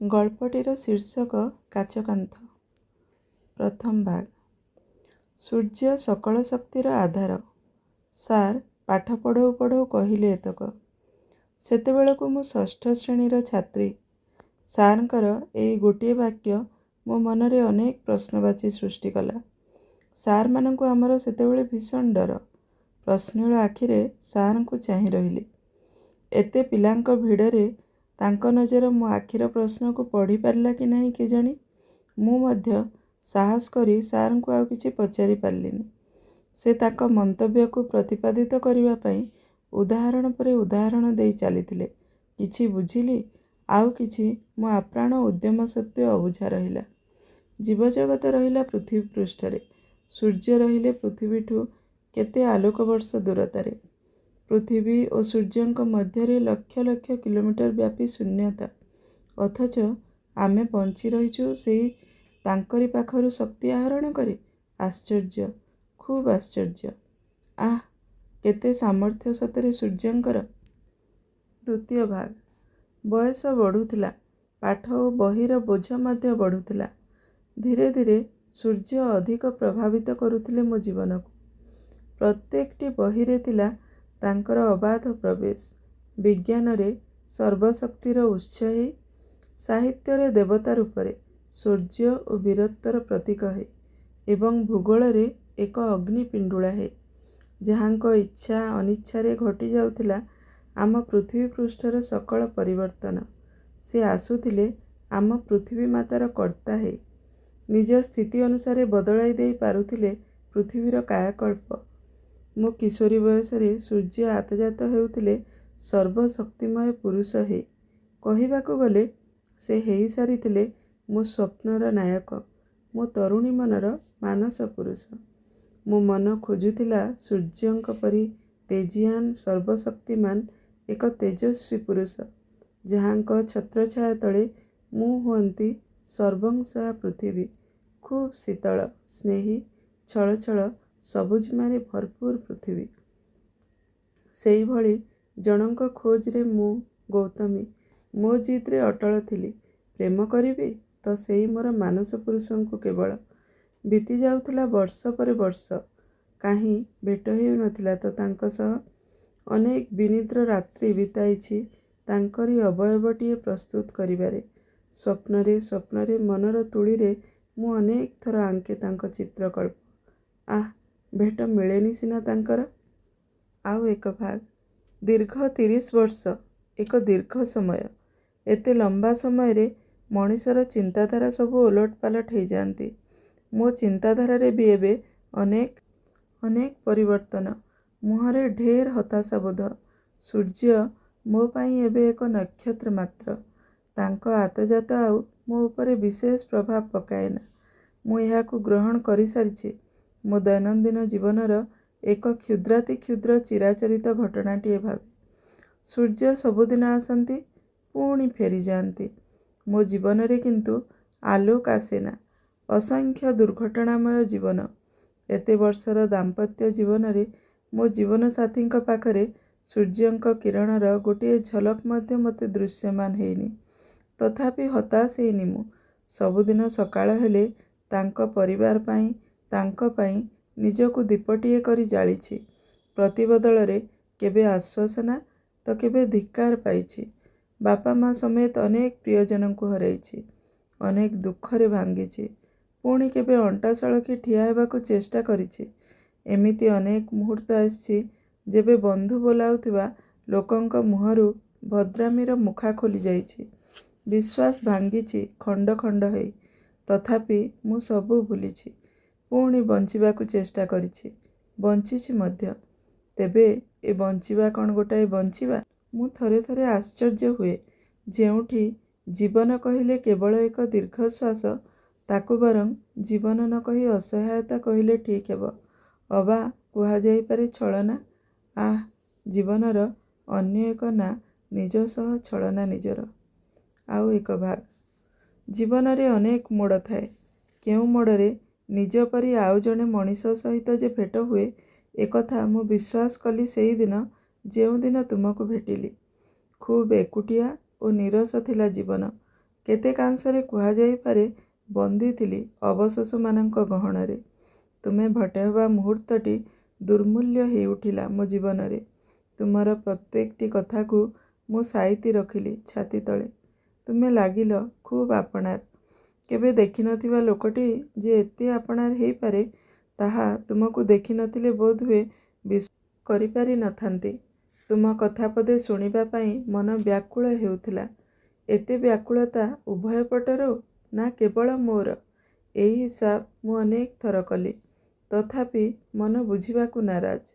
ଗଳ୍ପଟିର ଶୀର୍ଷକ କାଚକାନ୍ଥ। ପ୍ରଥମ ଭାଗ। ସୂର୍ଯ୍ୟ ସକଳ ଶକ୍ତିର ଆଧାର। ସାର୍ ପାଠ ପଢ଼ଉ ପଢ଼ଉ କହିଲେ ଏତକ। ସେତେବେଳକୁ ମୁଁ ଷଷ୍ଠ ଶ୍ରେଣୀର ଛାତ୍ରୀ। ସାର୍ଙ୍କର ଏଇ ଗୋଟିଏ ବାକ୍ୟ ମୋ ମନରେ ଅନେକ ପ୍ରଶ୍ନବାଚୀ ସୃଷ୍ଟି କଲା। ସାର୍ମାନଙ୍କୁ ଆମର ସେତେବେଳେ ଭୀଷଣ ଡର। ପ୍ରଶ୍ନିଳ ଆଖିରେ ସାର୍ଙ୍କୁ ଚାହିଁ ରହିଲି। ଏତେ ପିଲାଙ୍କ ଭିଡ଼ରେ ତାଙ୍କ ନଜର ମୋ ଆଖିର ପ୍ରଶ୍ନକୁ ପଢ଼ି ପାରିଲା କି ନାହିଁ କେଜାଣି। ମୁଁ ମଧ୍ୟ ସାହସ କରି ସାର୍ଙ୍କୁ ଆଉ କିଛି ପଚାରି ପାରିଲିନି। ସେ ତାଙ୍କ ମନ୍ତବ୍ୟକୁ ପ୍ରତିପାଦିତ କରିବା ପାଇଁ ଉଦାହରଣ ପରେ ଉଦାହରଣ ଦେଇ ଚାଲିଥିଲେ। କିଛି ବୁଝିଲି, ଆଉ କିଛି ମୋ ଆପ୍ରାଣ ଉଦ୍ୟମ ସତ୍ତ୍ୱେ ଅବୁଝା ରହିଲା। ଜୀବଜଗତ ରହିଲା ପୃଥିବୀ ପୃଷ୍ଠରେ, ସୂର୍ଯ୍ୟ ରହିଲେ ପୃଥିବୀଠୁ କେତେ ଆଲୋକ ବର୍ଷ ଦୂରତାରେ। ପୃଥିବୀ ଓ ସୂର୍ଯ୍ୟଙ୍କ ମଧ୍ୟରେ ଲକ୍ଷ ଲକ୍ଷ କିଲୋମିଟର ବ୍ୟାପୀ ଶୂନ୍ୟତା, ଅଥଚ ଆମେ ବଞ୍ଚି ରହିଛୁ ସେଇ ତାଙ୍କରି ପାଖରୁ ଶକ୍ତି ଆହରଣ କରି। ଆଶ୍ଚର୍ଯ୍ୟ, ଖୁବ୍ ଆଶ୍ଚର୍ଯ୍ୟ। ଆଃ, କେତେ ସାମର୍ଥ୍ୟ ସତରେ ସୂର୍ଯ୍ୟଙ୍କର। ଦ୍ୱିତୀୟ ଭାଗ। ବୟସ ବଢ଼ୁଥିଲା, ପାଠ ଓ ବହିର ବୋଝ ମଧ୍ୟ ବଢ଼ୁଥିଲା। ଧୀରେ ଧୀରେ ସୂର୍ଯ୍ୟ ଅଧିକ ପ୍ରଭାବିତ କରୁଥିଲେ ମୋ ଜୀବନକୁ। ପ୍ରତ୍ୟେକଟି ବହିରେ ଥିଲା ତାଙ୍କର ଅବାଧ ପ୍ରବେଶ। ବିଜ୍ଞାନରେ ସର୍ବଶକ୍ତିର ଉତ୍ସ ହେଇ, ସାହିତ୍ୟରେ ଦେବତା ରୂପରେ ସୂର୍ଯ୍ୟ ଓ ବୀରତ୍ୱର ପ୍ରତୀକ ହେଇ, ଏବଂ ଭୂଗୋଳରେ ଏକ ଅଗ୍ନି ପିଣ୍ଡୁଳା ହେଇ, ଯାହାଙ୍କ ଇଚ୍ଛା ଅନିଚ୍ଛାରେ ଘଟି ଯାଉଥିଲା ଆମ ପୃଥିବୀ ପୃଷ୍ଠର ସକଳ ପରିବର୍ତ୍ତନ। ସେ ଆସୁଥିଲେ ଆମ ପୃଥିବୀ ମାତାର କର୍ତ୍ତା ହେଇ, ନିଜ ସ୍ଥିତି ଅନୁସାରେ ବଦଳାଇ ଦେଇ ପାରୁଥିଲେ ପୃଥିବୀର କାୟାକଳ୍ପ। ମୋ କିଶୋରୀ ବୟସରେ ସୂର୍ଯ୍ୟ ଆତଯାତ ହେଉଥିଲେ ସର୍ବଶକ୍ତିମୟ ପୁରୁଷ ହେଇ। କହିବାକୁ ଗଲେ ସେ ହେଇସାରିଥିଲେ ମୋ ସ୍ୱପ୍ନର ନାୟକ, ମୋ ତରୁଣୀ ମନର ମାନସ ପୁରୁଷ। ମୋ ମନ ଖୋଜୁଥିଲା ସୂର୍ଯ୍ୟଙ୍କ ପରି ତେଜିଆନ ସର୍ବଶକ୍ତିମାନ ଏକ ତେଜସ୍ୱୀ ପୁରୁଷ, ଯାହାଙ୍କ ଛତ୍ରଛାୟା ତଳେ ମୁଁ ହୁଅନ୍ତି ସର୍ବଂସହା ପୃଥିବୀ, ଖୁବ୍ ଶୀତଳ, ସ୍ନେହୀ, ଛଳଛଳ ସବୁଜିମାରେ ଭରପୁର ପୃଥିବୀ। ସେଇଭଳି ଜଣଙ୍କ ଖୋଜରେ ମୁଁ, ଗୌତମୀ, ମୋ ଜିଦ୍ରେ ଅଟଳ ଥିଲି। ପ୍ରେମ କରିବି ତ ସେଇ ମୋର ମାନସ ପୁରୁଷଙ୍କୁ କେବଳ। ବିତି ଯାଉଥିଲା ବର୍ଷ ପରେ ବର୍ଷ, କାହିଁ ଭେଟ ହେଉନଥିଲା ତ ତାଙ୍କ ସହ। ଅନେକ ବିନିଦ୍ର ରାତ୍ରି ବିତାଇଛି ତାଙ୍କରି ଅବୟବଟିଏ ପ୍ରସ୍ତୁତ କରିବାରେ। ସ୍ୱପ୍ନରେ ସ୍ୱପ୍ନରେ ମନର ତୁଳିରେ ମୁଁ ଅନେକ ଥର ଆଙ୍କେ ତାଙ୍କ ଚିତ୍ରକଳ୍ପ। ଆଃ, ଭେଟ ମିଳେନି ସିନା ତାଙ୍କର। ଆଉ ଏକ ଭାଗ। ଦୀର୍ଘ 30 ବର୍ଷ, ଏକ ଦୀର୍ଘ ସମୟ। ଏତେ ଲମ୍ବା ସମୟରେ ମଣିଷର ଚିନ୍ତାଧାରା ସବୁ ଓଲଟ ପାଲଟ ହେଇଯାଆନ୍ତି। ମୋ ଚିନ୍ତାଧାରାରେ ବି ଏବେ ଅନେକ ପରିବର୍ତ୍ତନ। ମୁହଁରେ ଢେର ହତାଶା ବୋଧ। ସୂର୍ଯ୍ୟ ମୋ ପାଇଁ ଏବେ ଏକ ନକ୍ଷତ୍ର ମାତ୍ର। ତାଙ୍କ ଆତଯାତ ଆଉ ମୋ ଉପରେ ବିଶେଷ ପ୍ରଭାବ ପକାଏନା। ମୁଁ ଏହାକୁ ଗ୍ରହଣ କରିସାରିଛି ମୋ ଦୈନନ୍ଦିନ ଜୀବନର ଏକ କ୍ଷୁଦ୍ରାତିକ୍ଷୁଦ୍ର ଚିରାଚରିତ ଘଟଣାଟିଏ ଭାବେ। ସୂର୍ଯ୍ୟ ସବୁଦିନ ଆସନ୍ତି, ପୁଣି ଫେରିଯାଆନ୍ତି। ମୋ ଜୀବନରେ କିନ୍ତୁ ଆଲୋକ ଆସେନା। ଅସଂଖ୍ୟ ଦୁର୍ଘଟଣାମୟ ଜୀବନ। ଏତେ ବର୍ଷର ଦାମ୍ପତ୍ୟ ଜୀବନରେ ମୋ ଜୀବନସାଥୀଙ୍କ ପାଖରେ ସୂର୍ଯ୍ୟଙ୍କ କିରଣର ଗୋଟିଏ ଝଲକ ମଧ୍ୟ ମୋତେ ଦୃଶ୍ୟମାନ ହେଇନି। ତଥାପି ହତାଶ ହେଇନି ମୁଁ। ସବୁଦିନ ସକାଳ ହେଲେ ତାଙ୍କ ପରିବାର ପାଇଁ, ତାଙ୍କ ପାଇଁ ନିଜକୁ ଦୀପଟିଏ କରି ଜାଳିଛି। ପ୍ରତିବଦଳରେ କେବେ ଆଶ୍ୱାସନା ତ କେବେ ଧିକ୍କାର ପାଇଛି। ବାପା ମା ସମେତ ଅନେକ ପ୍ରିୟଜନଙ୍କୁ ହରାଇଛି। ଅନେକ ଦୁଃଖରେ ଭାଙ୍ଗିଛି। ପୁଣି କେବେ ଅଣ୍ଟା ସଳଖି ଠିଆ ହେବାକୁ ଚେଷ୍ଟା କରିଛି। ଏମିତି ଅନେକ ମୁହୂର୍ତ୍ତ ଆସିଛି ଯେବେ ବନ୍ଧୁ ବୋଲାଉଥିବା ଲୋକଙ୍କ ମୁହଁରୁ ଭଦ୍ରାମିର ମୁଖା ଖୋଲି ଯାଇଛି। ବିଶ୍ୱାସ ଭାଙ୍ଗିଛି ଖଣ୍ଡ ଖଣ୍ଡ ହେଇ। ତଥାପି ମୁଁ ସବୁ ଭୁଲିଛି। ପୁଣି ବଞ୍ଚିବାକୁ ଚେଷ୍ଟା କରିଛି। ବଞ୍ଚିଛି ମଧ୍ୟ। ତେବେ ଏ ବଞ୍ଚିବା କ'ଣ ଗୋଟାଏ ବଞ୍ଚିବା? ମୁଁ ଥରେ ଥରେ ଆଶ୍ଚର୍ଯ୍ୟ ହୁଏ, ଯେଉଁଠି ଜୀବନ କହିଲେ କେବଳ ଏକ ଦୀର୍ଘଶ୍ୱାସ, ତାକୁ ବରଂ ଜୀବନ ନ କହି ଅସହାୟତା କହିଲେ ଠିକ୍ ହେବ। ଅବା କୁହାଯାଇପାରେ ଛଳନା। ଆଃ, ଜୀବନର ଅନ୍ୟ ଏକ ନାଁ ନିଜ ସହ ଛଳନା ନିଜର। ଆଉ ଏକ ଭାଗ। ଜୀବନରେ ଅନେକ ମୋଡ଼ ଥାଏ। କେଉଁ ମୋଡ଼ରେ ନିଜ ପରି ଆଉ ଜଣେ ମଣିଷ ସହିତ ଯେ ଭେଟ ହୁଏ, ଏକଥା ମୁଁ ବିଶ୍ୱାସ କଲି ସେଇଦିନ ଯେଉଁଦିନ ତୁମକୁ ଭେଟିଲି। ଖୁବ୍ ଏକୁଟିଆ ଓ ନୀରସ ଥିଲା ଜୀବନ। କେତେକାଂଶରେ କୁହାଯାଇପାରେ ବନ୍ଦୀ ଥିଲି ଅବଶୋଷମାନଙ୍କ ଗହଣରେ। ତୁମେ ଭେଟ ହେବା ମୁହୂର୍ତ୍ତଟି ଦୁର୍ମୂଲ୍ୟ ହେଇଉଠିଲା ମୋ ଜୀବନରେ। ତୁମର ପ୍ରତ୍ୟେକଟି କଥାକୁ ମୁଁ ସାଇତି ରଖିଲି ଛାତି ତଳେ। ତୁମେ ଲାଗିଲ ଖୁବ୍ ଆପଣାର। କେବେ ଦେଖିନଥିବା ଲୋକଟି ଯେ ଏତେ ଆପଣାର ହେଇପାରେ ତାହା ତୁମକୁ ଦେଖିନଥିଲେ ବୋଧହୁଏ ବିଶ୍ୱାସ କରିପାରି ନଥାନ୍ତି। ତୁମ କଥା ପଦେ ଶୁଣିବା ପାଇଁ ମନ ବ୍ୟାକୁଳ ହେଉଥିଲା। ଏତେ ବ୍ୟାକୁଳତା ଉଭୟ ପଟରୁ ନା କେବଳ ମୋର? ଏହି ହିସାବ ମୁଁ ଅନେକ ଥର କଲି। ତଥାପି ମନ ବୁଝିବାକୁ ନାରାଜ।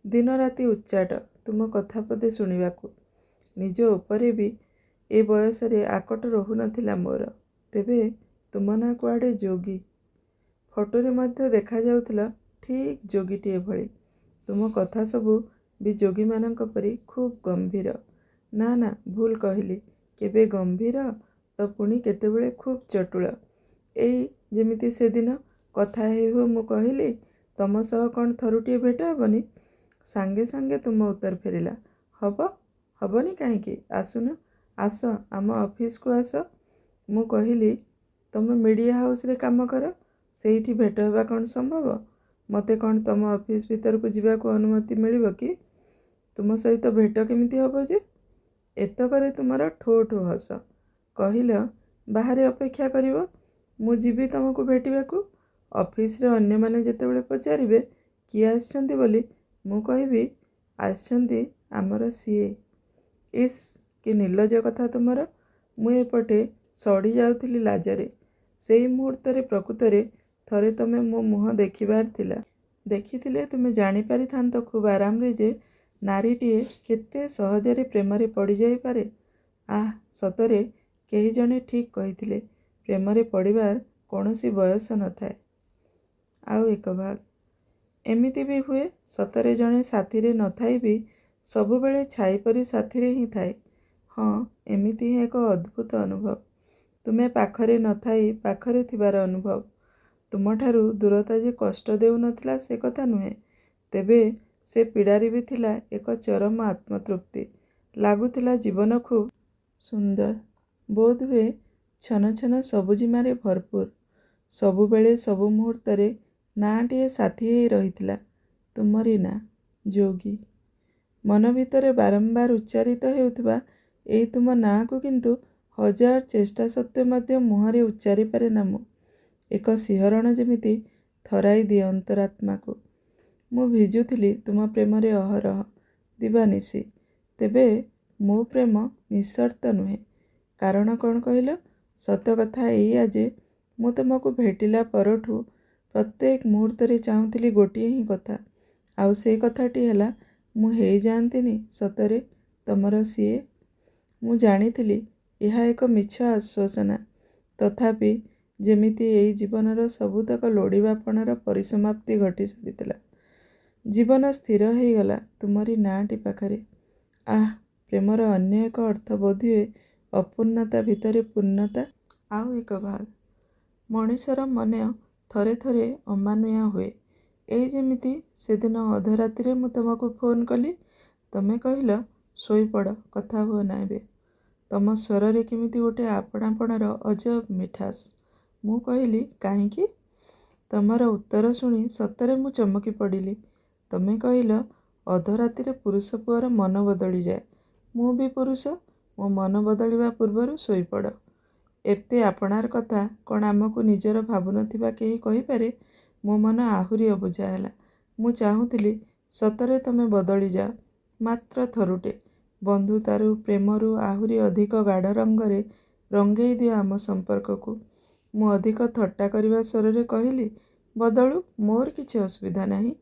ଦିନ ରାତି ଉଚ୍ଚାଟ ତୁମ କଥା ପଦେ ଶୁଣିବାକୁ। ନିଜ ଉପରେ ବି ଏ ବୟସରେ ଆକଟ ରହୁନଥିଲା ମୋର। ତେବେ ତୁମ ନାଁ କୁଆଡ଼େ ଯୋଗୀ। ଫଟୋରେ ମଧ୍ୟ ଦେଖାଯାଉଥିଲା ଠିକ୍ ଯୋଗୀଟିଏ ଭଳି। ତୁମ କଥା ସବୁ ବି ଯୋଗୀମାନଙ୍କ ପରି ଖୁବ୍ ଗମ୍ଭୀର। ନା ନା, ଭୁଲ କହିଲି। କେବେ ଗମ୍ଭୀର ତ ପୁଣି କେତେବେଳେ ଖୁବ୍ ଚଟୁଳ। ଏଇ ଯେମିତି ସେଦିନ କଥା ହେଉ ହେଉ ମୁଁ କହିଲି, ତମ ସହ କ'ଣ ଥରୁଟିଏ ଭେଟ ହେବନି? ସାଙ୍ଗେ ସାଙ୍ଗେ ତୁମ ଉତ୍ତର ଫେରିଲା, ହବ। ହବନି କାହିଁକି? ଆସୁନ, ଆସ ଆମ ଅଫିସକୁ ଆସ। ମୁଁ କହିଲି, ତମେ ମିଡ଼ିଆ ହାଉସରେ କାମ କର, ସେଇଠି ଭେଟ ହେବା କ'ଣ ସମ୍ଭବ? ମୋତେ କ'ଣ ତମ ଅଫିସ ଭିତରକୁ ଯିବାକୁ ଅନୁମତି ମିଳିବ କି? ତୁମ ସହିତ ଭେଟ କେମିତି ହବ ଯେ? ଏତକରେ ତୁମର ଠୋ ଠୋ ହସ। କହିଲ, ବାହାରେ ଅପେକ୍ଷା କରିବ, ମୁଁ ଯିବି ତମକୁ ଭେଟିବାକୁ। ଅଫିସରେ ଅନ୍ୟମାନେ ଯେତେବେଳେ ପଚାରିବେ କିଏ ଆସିଛନ୍ତି ବୋଲି, ମୁଁ କହିବି ଆସିଛନ୍ତି ଆମର ସିଏ। ଇସ୍, କି ନିର୍ଲଜ୍ଜ କଥା ତୁମର। ମୁଁ ଏପଟେ ସଢ଼ି ଯାଉଥିଲି ଲାଜରେ। ସେଇ ମୁହୂର୍ତ୍ତରେ ପ୍ରକୃତରେ ଥରେ ତମେ ମୋ ମୁହଁ ଦେଖିବାର ଥିଲା। ଦେଖିଥିଲେ ତୁମେ ଜାଣିପାରିଥାନ୍ତ ଖୁବ୍ ଆରାମରେ ଯେ ନାରୀଟିଏ କେତେ ସହଜରେ ପ୍ରେମରେ ପଡ଼ିଯାଇପାରେ। ଆଃ, ସତରେ କେହି ଜଣେ ଠିକ୍ କହିଥିଲେ, ପ୍ରେମରେ ପଡ଼ିବାର କୌଣସି ବୟସ ନଥାଏ। ଆଉ ଏକ ଭାଗ, ଏମିତି ବି ହୁଏ ସତରେ ଜଣେ ସାଥିରେ ନଥାଇ ବି ସବୁବେଳେ ଛାଇ ପରି ସାଥିରେ ହିଁ ଥାଏ। ହଁ, ଏମିତି ହିଁ ଏକ ଅଦ୍ଭୁତ ଅନୁଭବ। ତୁମେ ପାଖରେ ନଥାଇ ପାଖରେ ଥିବାର ଅନୁଭବ। ତୁମଠାରୁ ଦୂରତା ଯେ କଷ୍ଟ ଦେଉନଥିଲା ସେ କଥା ନୁହେଁ। ତେବେ ସେ ପୀଡ଼ାରେ ବି ଥିଲା ଏକ ଚରମ ଆତ୍ମତୃପ୍ତି। ଲାଗୁଥିଲା ଜୀବନ ଖୁବ୍ ସୁନ୍ଦର, ବୋଧହୁଏ ଛନ ଛନ ସବୁଜିମାରେ ଭରପୁର। ସବୁବେଳେ ସବୁ ମୁହୂର୍ତ୍ତରେ ନାଁଟିଏ ସାଥୀ ହେଇ ରହିଥିଲା, ତୁମରି ନାଁ, ଯୋଗୀ। ମନ ଭିତରେ ବାରମ୍ବାର ଉଚ୍ଚାରିତ ହେଉଥିବା ଏଇ ତୁମ ନାଁକୁ କିନ୍ତୁ ହଜାର ଚେଷ୍ଟା ସତ୍ତ୍ୱେ ମଧ୍ୟ ମୁହଁରେ ଉଚ୍ଚାରି ପାରେ ନା ମୁଁ। ଏକ ଶିହରଣ ଯେମିତି ଥରାଇ ଦିଏ ଅନ୍ତରାତ୍ମାକୁ। ମୁଁ ଭିଜୁଥିଲି ତୁମ ପ୍ରେମରେ ଅହରହ, ଦିବାନିଶି। ତେବେ ମୋ ପ୍ରେମ ନିଃସର୍ତ୍ତ ନୁହେଁ। କାରଣ କ'ଣ କହିଲ? ସତ କଥା ଏଇଆ ଯେ ମୁଁ ତୁମକୁ ଭେଟିଲା ପରଠୁ ପ୍ରତ୍ୟେକ ମୁହୂର୍ତ୍ତରେ ଚାହୁଁଥିଲି ଗୋଟିଏ ହିଁ କଥା, ଆଉ ସେଇ କଥାଟି ହେଲା ମୁଁ ହେଇଯାଆନ୍ତିନି ସତରେ ତମର ସିଏ। ମୁଁ ଜାଣିଥିଲି ଏହା ଏକ ମିଛ ଆଶ୍ୱାସନା। ତଥାପି ଯେମିତି ଏଇ ଜୀବନର ସବୁତକ ଲୋଡ଼ିବାପଣର ପରିସମାପ୍ତି ଘଟି ସାରିଥିଲା। ଜୀବନ ସ୍ଥିର ହେଇଗଲା ତୁମରି ନାଁଟି ପାଖରେ। ଆଃ, ପ୍ରେମର ଅନ୍ୟ ଏକ ଅର୍ଥ ବୋଧହୁଏ ଅପୂର୍ଣ୍ଣତା ଭିତରେ ପୂର୍ଣ୍ଣତା। ଆଉ ଏକ ଭାଗ, ମଣିଷର ମନ ଥରେ ଥରେ ଅମାନୁୟା ହୁଏ। ଏଇ ଯେମିତି ସେଦିନ ଅଧରାତିରେ ମୁଁ ତୁମକୁ ଫୋନ୍ କଲି, ତମେ କହିଲ ଶୋଇପଡ଼, କଥା ହୁଅ ନା ଏବେ। ତମ ସ୍ୱରରେ କେମିତି ଗୋଟେ ଆପଣାପଣର ଅଜବ ମିଠାସ୍। ମୁଁ କହିଲି, କାହିଁକି? ତମର ଉତ୍ତର ଶୁଣି ସତରେ ମୁଁ ଚମକି ପଡ଼ିଲି। ତମେ କହିଲ, ଅଧରାତିରେ ପୁରୁଷ ପୁଅର ମନ ବଦଳିଯାଏ। ମୁଁ ବି ପୁରୁଷ, ମୋ ମନ ବଦଳିବା ପୂର୍ବରୁ ଶୋଇପଡ଼। ଏତେ ଆପଣାର କଥା କ'ଣ ଆମକୁ ନିଜର ଭାବୁନଥିବା କେହି କହିପାରେ? ମୋ ମନ ଆହୁରି ଅବୁଝା ହେଲା। ମୁଁ ଚାହୁଁଥିଲି ସତରେ ତମେ ବଦଳିଯାଅ, ମାତ୍ର ଥରୁଟେ। ବନ୍ଧୁତାରୁ ପ୍ରେମରୁ ଆହୁରି ଅଧିକ ଗାଢ଼ ରଙ୍ଗରେ ରଙ୍ଗେଇ ଦିଅ ଆମ ସମ୍ପର୍କକୁ। ମୁଁ ଅଧିକ ଥଟ୍ଟା କରିବା ସ୍ୱରରେ କହିଲି, ବଦଳୁ, ମୋର କିଛି ଅସୁବିଧା ନାହିଁ।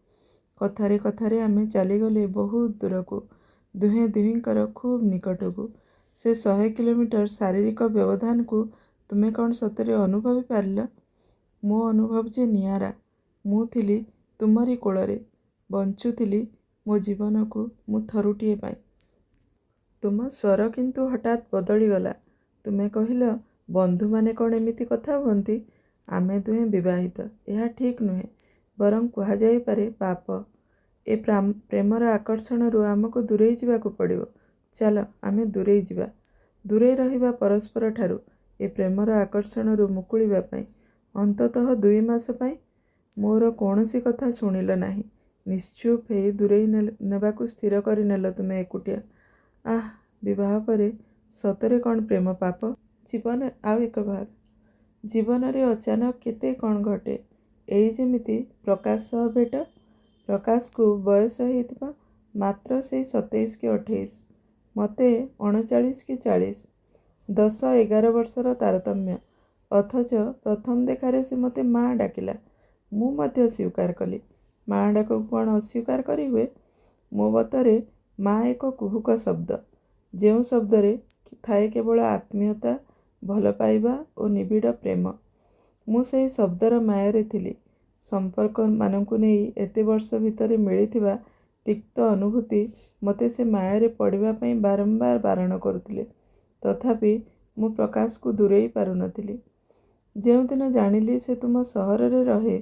କଥାରେ କଥାରେ ଆମେ ଚାଲିଗଲେ ବହୁତ ଦୂରକୁ, ଦୁହେଁ ଦୁହିଁଙ୍କର ଖୁବ୍ ନିକଟକୁ। ସେ 100 କିଲୋମିଟର ଶାରୀରିକ ବ୍ୟବଧାନକୁ ତୁମେ କ'ଣ ସତରେ ଅନୁଭବି ପାରିଲ? ମୋ ଅନୁଭବ ଯେ ନିଆରା। ମୁଁ ଥିଲି ତୁମରି କୋଳରେ, ବଞ୍ଚୁଥିଲି ମୋ ଜୀବନକୁ ମୁଁ ଥରୁଟିଏ ପାଇଁ। ତୁମ ସ୍ୱର କିନ୍ତୁ ହଠାତ୍ ବଦଳିଗଲା। ତୁମେ କହିଲ, ବନ୍ଧୁମାନେ କ'ଣ ଏମିତି କଥା ହୁଅନ୍ତି? ଆମେ ଦୁହେଁ ବିବାହିତ, ଏହା ଠିକ୍ ନୁହେଁ, ବରଂ କୁହାଯାଇପାରେ ପାପ। ଏ ପ୍ରେମର ଆକର୍ଷଣରୁ ଆମକୁ ଦୂରେଇ ଯିବାକୁ ପଡ଼ିବ। ଚାଲ ଆମେ ଦୂରେଇ ଯିବା, ଦୂରେଇ ରହିବା ପରସ୍ପରଠାରୁ। ଏ ପ୍ରେମର ଆକର୍ଷଣରୁ ମୁକୁଳିବା ପାଇଁ। ଅନ୍ତତଃ 2 ମାସ ପାଇଁ। ମୋର କୌଣସି କଥା ଶୁଣିଲ ନାହିଁ। ନିଶ୍ଚୁପ ହେଇ ଦୂରେଇ ନେବାକୁ ସ୍ଥିର କରିନେଲ ତୁମେ ଏକୁଟିଆ। ଆଃ, ବିବାହ ପରେ ସତରେ କ'ଣ ପ୍ରେମ ପାପ? ଜୀବନ ଆଉ ଏକ ଭାଗ। ଜୀବନରେ ଅଚାନକ କେତେ କ'ଣ ଘଟେ। ଏଇ ଯେମିତି ପ୍ରକାଶ ସହ ଭେଟ। ପ୍ରକାଶକୁ ବୟସ ହେଇଥିବ ମାତ୍ର ସେଇ 27 କି 28, ମୋତେ 39 କି 40। 10-11 ବର୍ଷର ତାରତମ୍ୟ। ଅଥଚ ପ୍ରଥମ ଦେଖାରେ ସେ ମୋତେ ମା ଡାକିଲା। ମୁଁ ମଧ୍ୟ ସ୍ୱୀକାର କଲି। ମା ଡାକକୁ କ'ଣ ଅସ୍ୱୀକାର କରିହୁଏ? ମୋ ମତରେ ମା ଏକ କୁହୁକ ଶବ୍ଦ, ଯେଉଁ ଶବ୍ଦରେ ଥାଏ କେବଳ ଆତ୍ମୀୟତା, ଭଲ ପାଇବା ଓ ନିବିଡ଼ ପ୍ରେମ। ମୁଁ ସେହି ଶବ୍ଦର ମାୟାରେ ଥିଲି। ସମ୍ପର୍କମାନଙ୍କୁ ନେଇ ଏତେ ବର୍ଷ ଭିତରେ ମିଳିଥିବା ତିକ୍ତ ଅନୁଭୂତି ମୋତେ ସେ ମାୟାରେ ପଡ଼ିବା ପାଇଁ ବାରମ୍ବାର ବାରଣ କରୁଥିଲେ। ତଥାପି ମୁଁ ପ୍ରକାଶକୁ ଦୂରେଇ ପାରୁନଥିଲି। ଯେଉଁଦିନ ଜାଣିଲି ସେ ତୁମ ସହରରେ ରହେ,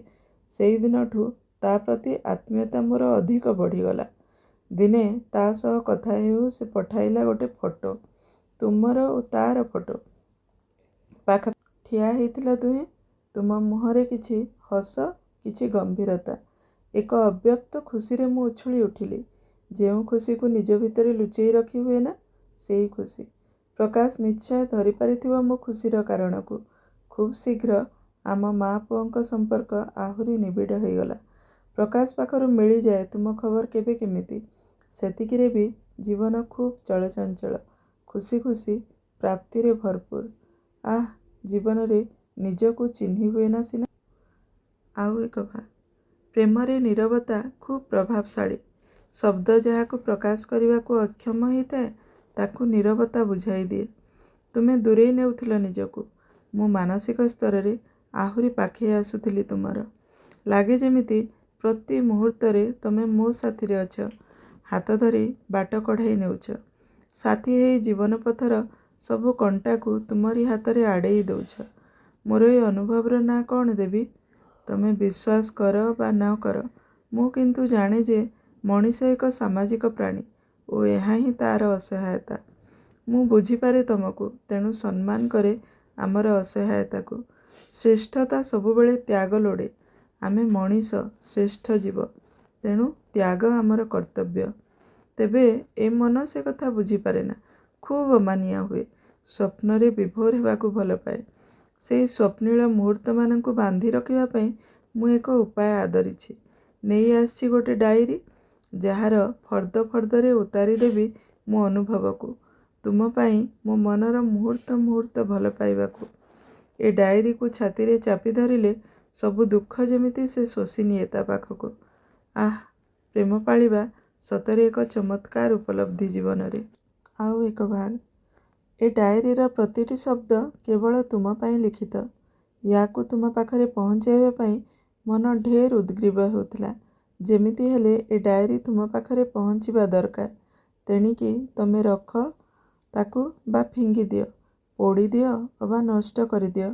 ସେଇଦିନଠୁ ତା ପ୍ରତି ଆତ୍ମୀୟତା ମୋର ଅଧିକ ବଢ଼ିଗଲା। ଦିନେ ତା ସହ କଥା ହେଉ ସେ ପଠାଇଲା ଗୋଟେ ଫଟୋ, ତୁମର ଓ ତା'ର ଫଟୋ। ପାଖାପାଖି ଠିଆ ହେଇଥିଲ ଦୁହେଁ। ତୁମ ମୁହଁରେ କିଛି ହସ, କିଛି ଗମ୍ଭୀରତା। ଏକ ଅବ୍ୟକ୍ତ ଖୁସିରେ ମୁଁ ଉଛୁଳି ଉଠିଲି। ଯେଉଁ ଖୁସିକୁ ନିଜ ଭିତରେ ଲୁଚେଇ ରଖି ହୁଏ ନା, ସେଇ ଖୁସି। ପ୍ରକାଶ ନିଶ୍ଚୟ ଧରିପାରିଥିବ ମୋ ଖୁସିର କାରଣକୁ। ଖୁବ୍ ଶୀଘ୍ର ଆମ ମା ପୁଅଙ୍କ ସମ୍ପର୍କ ଆହୁରି ନିବିଡ଼ ହୋଇଗଲା। ପ୍ରକାଶ ପାଖରୁ ମିଳିଯାଏ ତୁମ ଖବର କେବେ କେମିତି। ସେତିକିରେ ବି ଜୀବନ ଖୁବ୍ ଚଳଚଞ୍ଚଳ, ଖୁସି ଖୁସି, ପ୍ରାପ୍ତିରେ ଭରପୁର। ଆଃ, ଜୀବନରେ ନିଜକୁ ଚିହ୍ନି ହୁଏ ନା ସିନା। ଆଉ ଏକ ଭାଗ। ପ୍ରେମରେ ନୀରବତା ଖୁବ୍ ପ୍ରଭାବଶାଳୀ। ଶବ୍ଦ ଯାହାକୁ ପ୍ରକାଶ କରିବାକୁ ଅକ୍ଷମ ହେଇଥାଏ, ତାକୁ ନୀରବତା ବୁଝାଇ ଦିଏ। ତୁମେ ଦୂରେଇ ନେଉଥିଲ ନିଜକୁ। ମୁଁ ମାନସିକ ସ୍ତରରେ ଆହୁରି ପାଖେଇ ଆସୁଥିଲି ତୁମର। ଲାଗେ ଯେମିତି ପ୍ରତି ମୁହୂର୍ତ୍ତରେ ତମେ ମୋ ସାଥିରେ ଅଛ, ହାତ ଧରି ବାଟ କଢ଼ାଇ ନେଉଛ। ସାଥୀ ହେଇ ଜୀବନ ପଥର ସବୁ କଣ୍ଟାକୁ ତୁମରି ହାତରେ ଆଡ଼େଇ ଦେଉଛ। ମୋର ଏ ଅନୁଭବର ନାଁ କ'ଣ ଦେବି? ତମେ ବିଶ୍ୱାସ କର ବା ନ କର, ମୁଁ କିନ୍ତୁ ଜାଣେ ଯେ ମଣିଷ ଏକ ସାମାଜିକ ପ୍ରାଣୀ ଓ ଏହା ହିଁ ତା'ର ଅସହାୟତା। ମୁଁ ବୁଝିପାରେ ତମକୁ, ତେଣୁ ସମ୍ମାନ କରେ ଆମର ଅସହାୟତାକୁ। ଶ୍ରେଷ୍ଠତା ସବୁବେଳେ ତ୍ୟାଗ ଲୋଡ଼େ। ଆମେ ମଣିଷ, ଶ୍ରେଷ୍ଠ ଜୀବ, ତେଣୁ ତ୍ୟାଗ ଆମର କର୍ତ୍ତବ୍ୟ। ତେବେ ଏ ମନ ସେ କଥା ବୁଝିପାରେ ନା, ଖୁବ୍ ଅମାନିଆ ହୁଏ। ସ୍ୱପ୍ନରେ ବିଭୋର ହେବାକୁ ଭଲ ପାଏ। ସେଇ ସ୍ୱପ୍ନିଳ ମୁହୂର୍ତ୍ତମାନଙ୍କୁ ବାନ୍ଧି ରଖିବା ପାଇଁ ମୁଁ ଏକ ଉପାୟ ଆଦରିଛି। ନେଇ ଆସିଛି ଗୋଟେ ଡାଏରୀ, ଯାହାର ଫର୍ଦ୍ଦ ଫର୍ଦ୍ଦରେ ଉତାରି ଦେବି ମୋ ଅନୁଭବକୁ, ତୁମ ପାଇଁ ମୋ ମନର ମୁହୂର୍ତ୍ତ ମୁହୂର୍ତ୍ତ ଭଲ ପାଇବାକୁ। ଏ ଡାଏରୀକୁ ଛାତିରେ ଚାପି ଧରିଲେ ସବୁ ଦୁଃଖ ଯେମିତି ସେ ଶୋଷି ନିଏ ତା ପାଖକୁ। ଆଃ, ପ୍ରେମ ପାଳିବା ସତରେ ଏକ ଚମତ୍କାର ଉପଲବ୍ଧି ଜୀବନରେ। ଆଉ ଏକ ଭାଗ। ଏ ଡାଏରୀର ପ୍ରତିଟି ଶବ୍ଦ କେବଳ ତୁମ ପାଇଁ ଲିଖିତ। ୟାକୁ ତୁମ ପାଖରେ ପହଞ୍ଚାଇବା ପାଇଁ ମନ ଢେର ଉଦ୍ଗ୍ରୀବ ହେଉଥିଲା। ଯେମିତି ହେଲେ ଏ ଡାଏରୀ ତୁମ ପାଖରେ ପହଞ୍ଚିବା ଦରକାର। ତେଣିକି ତମେ ରଖ ତାକୁ ବା ଫିଙ୍ଗିଦିଅ, ପୋଡ଼ିଦିଅ ଅବା ନଷ୍ଟ କରିଦିଅ,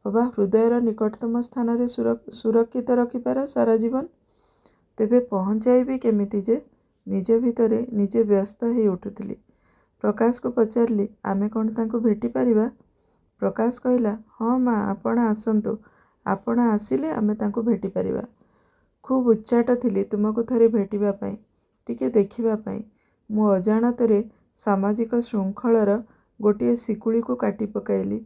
ଅବା ହୃଦୟର ନିକଟତମ ସ୍ଥାନରେ ସୁରକ୍ଷିତ ରଖିପାର ସାରା ଜୀବନ। ତେବେ ପହଞ୍ଚାଇବି କେମିତି ଯେ? ନିଜ ଭିତରେ ନିଜେ ବ୍ୟସ୍ତ ହେଇ ଉଠୁଥିଲି। ପ୍ରକାଶକୁ ପଚାରିଲି, ଆମେ କ'ଣ ତାଙ୍କୁ ଭେଟିପାରିବା? ପ୍ରକାଶ କହିଲା, ହଁ ମା, ଆପଣ ଆସନ୍ତୁ। ଆପଣ ଆସିଲେ ଆମେ ତାଙ୍କୁ ଭେଟିପାରିବା। ଖୁବ୍ ଉଚ୍ଚାଟ ଥିଲି ତୁମକୁ ଥରେ ଭେଟିବା ପାଇଁ, ଟିକେ ଦେଖିବା ପାଇଁ। ମୁଁ ଅଜାଣତରେ ସାମାଜିକ ଶୃଙ୍ଖଳର ଗୋଟିଏ ଶିକୁଳିକୁ କାଟି ପକାଇଲି।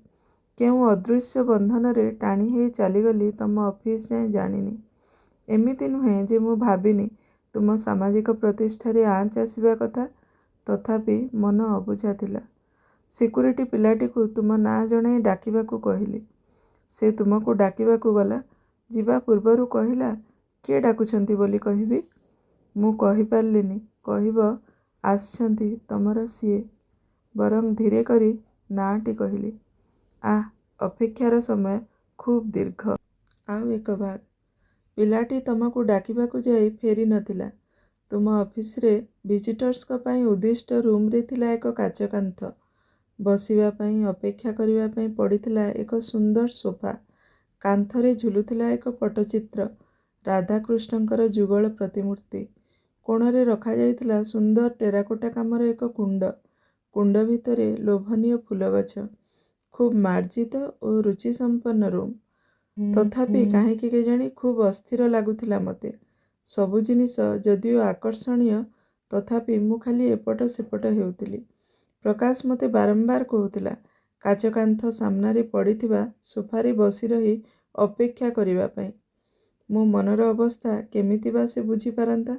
କେଉଁ ଅଦୃଶ୍ୟ ବନ୍ଧନରେ ଟାଣି ହେଇ ଚାଲିଗଲି ତମ ଅଫିସ୍ ଯାଏଁ ଜାଣିନି। ଏମିତି ନୁହେଁ ଯେ ମୁଁ ଭାବିନି ତୁମ ସାମାଜିକ ପ୍ରତିଷ୍ଠାରେ ଆଞ୍ଚ ଆସିବା କଥା, ତଥାପି ମନ ଅବୁଝା ଥିଲା। ସିକ୍ୟୁରିଟି ପିଲାଟିକୁ ତୁମ ନାଁ ଜଣାଇ ଡାକିବାକୁ କହିଲି। ସେ ତୁମକୁ ଡାକିବାକୁ ଗଲା। ଯିବା ପୂର୍ବରୁ କହିଲା, କିଏ ଡାକୁଛନ୍ତି ବୋଲି କହିବି? ମୁଁ କହିପାରିଲିନି। କହିବ, ଆସିଛନ୍ତି ତମର ସିଏ। ବରଂ ଧୀରେ କରି ନାଁଟି କହିଲି। ଆଃ, ଅପେକ୍ଷାର ସମୟ ଖୁବ୍ ଦୀର୍ଘ। ଆଉ ଏକ ଭାଗ। ପିଲାଟି ତମକୁ ଡାକିବାକୁ ଯାଇ ଫେରି ନଥିଲା। ତୁମ ଅଫିସରେ ଭିଜିଟର୍ସଙ୍କ ପାଇଁ ଉଦ୍ଦିଷ୍ଟ ରୁମ୍ରେ ଥିଲା ଏକ କାଚ କାନ୍ଥ। ବସିବା ପାଇଁ, ଅପେକ୍ଷା କରିବା ପାଇଁ ପଡ଼ିଥିଲା ଏକ ସୁନ୍ଦର ସୋଫା। କାନ୍ଥରେ ଝୁଲୁଥିଲା ଏକ ପଟ୍ଟଚିତ୍ର, ରାଧାକୃଷ୍ଣଙ୍କର ଯୁଗଳ ପ୍ରତିମୂର୍ତ୍ତି। କୋଣରେ ରଖାଯାଇଥିଲା ସୁନ୍ଦର ଟେରାକୋଟା କାମର ଏକ କୁଣ୍ଡ। କୁଣ୍ଡ ଭିତରେ ଲୋଭନୀୟ ଫୁଲଗଛ। ଖୁବ୍ ମାର୍ଜିତ ଓ ରୁଚିସମ୍ପନ୍ନ ରୁମ୍। ତଥାପି କାହିଁକି କେଜାଣି ଖୁବ୍ ଅସ୍ଥିର ଲାଗୁଥିଲା ମୋତେ। ସବୁ ଜିନିଷ ଯଦିଓ ଆକର୍ଷଣୀୟ, ତଥାପି ମୁଁ ଖାଲି ଏପଟ ସେପଟ ହେଉଥିଲି। ପ୍ରକାଶ ମୋତେ ବାରମ୍ବାର କହୁଥିଲା କାଚ କାନ୍ଥ ସାମ୍ନାରେ ପଡ଼ିଥିବା ସୋଫାରେ ବସି ରହି ଅପେକ୍ଷା କରିବା ପାଇଁ। ମୋ ମନର ଅବସ୍ଥା କେମିତି ବା ସେ ବୁଝିପାରନ୍ତା?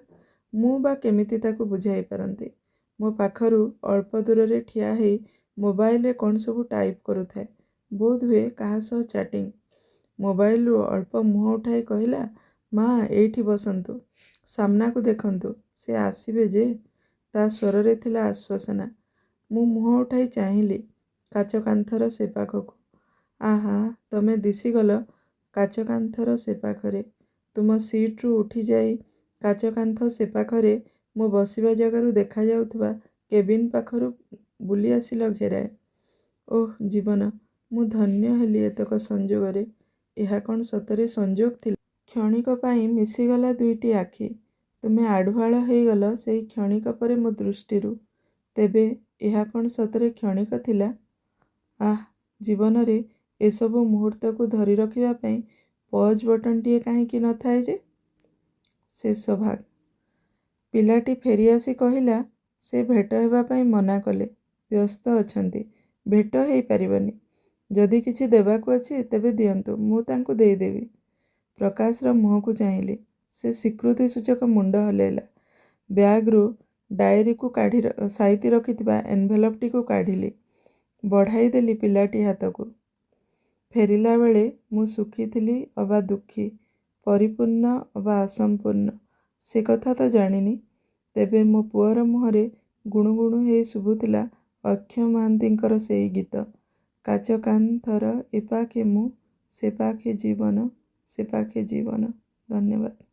ମୁଁ ବା କେମିତି ତାକୁ ବୁଝାଇ ପାରନ୍ତି? ମୋ ପାଖରୁ ଅଳ୍ପ ଦୂରରେ ଠିଆ ହେଇ ମୋବାଇଲରେ କ'ଣ ସବୁ ଟାଇପ୍ କରୁଥାଏ। ବୋଧହୁଏ କାହା ସହ ଚାଟିଂ। ମୋବାଇଲରୁ ଅଳ୍ପ ମୁହଁ ଉଠାଇ କହିଲା, ମା, ଏଇଠି ବସନ୍ତୁ, ସାମ୍ନାକୁ ଦେଖନ୍ତୁ, ସେ ଆସିବେ ଯେ। ତା ସ୍ୱରରେ ଥିଲା ଆଶ୍ୱାସନା। ମୁଁ ମୁହଁ ଉଠାଇ ଚାହିଁଲି କାଚ କାନ୍ଥର ସେ ପାଖକୁ। ଆହା, ତମେ ଦିଶିଗଲ କାଚ କାନ୍ଥର ସେ ପାଖରେ। ତୁମ ସିଟ୍ରୁ ଉଠିଯାଇ କାଚ କାନ୍ଥ ସେ ପାଖରେ ମୋ ବସିବା ଜାଗାରୁ ଦେଖାଯାଉଥିବା କେବିନ୍ ପାଖରୁ ବୁଲି ଆସିଲ ଘେରାଏ। ଓଃ ଜୀବନ, ମୁଁ ଧନ୍ୟ ହେଲି ଏତକ ସଂଯୋଗରେ। ଏହା କ'ଣ ସତରେ ସଂଯୋଗ ଥିଲା? କ୍ଷଣିକ ପାଇଁ ମିଶିଗଲା ଦୁଇଟି ଆଖି। ତୁମେ ଆଢ଼ୁଆଳ ହେଇଗଲ ସେଇ କ୍ଷଣିକ ପରେ ମୋ ଦୃଷ୍ଟିରୁ। ତେବେ ଏହା କ'ଣ ସତରେ କ୍ଷଣିକ ଥିଲା? ଆଃ, ଜୀବନରେ ଏସବୁ ମୁହୂର୍ତ୍ତକୁ ଧରି ରଖିବା ପାଇଁ ପଜ୍ ବଟନଟିଏ କାହିଁକି ନଥାଏ ଯେ? ଶେଷ ଭାଗ। ପିଲାଟି ଫେରିଆସି କହିଲା, ସେ ଭେଟ ହେବା ପାଇଁ ମନା କଲେ, ବ୍ୟସ୍ତ ଅଛନ୍ତି, ଭେଟ ହେଇପାରିବନି। ଯଦି କିଛି ଦେବାକୁ ଅଛି ତେବେ ଦିଅନ୍ତୁ, ମୁଁ ତାଙ୍କୁ ଦେଇଦେବି। ପ୍ରକାଶର ମୁହଁକୁ ଚାହିଁଲି। ସେ ସ୍ୱୀକୃତି ସୂଚକ ମୁଣ୍ଡ ହଲେଇଲା। ବ୍ୟାଗ୍ରୁ ଡାଏରୀକୁ ସାଇତି ରଖିଥିବା ଏନଭେଲପଟିକୁ କାଢ଼ିଲି, ବଢ଼ାଇ ଦେଲି ପିଲାଟି ହାତକୁ। ଫେରିଲା ବେଳେ ମୁଁ ସୁଖୀ ଥିଲି ଅବା ଦୁଃଖୀ, ପରିପୂର୍ଣ୍ଣ ଅବା ଅସମ୍ପୂର୍ଣ୍ଣ, ସେ କଥା ତ ଜାଣିନି। ତେବେ ମୋ ପୁଅର ମୁହଁରେ ଗୁଣୁ ଗୁଣୁ ହେଇ ଶୁଭୁଥିଲା ଅକ୍ଷୟ ମହାନ୍ତିଙ୍କର ସେଇ ଗୀତ, କାଚ କାନ୍ଥର ଏପାଖେ ମୁଁ, ସେପାଖେ ଜୀବନ, ସେପାଖେ ଜୀବନ। ଧନ୍ୟବାଦ।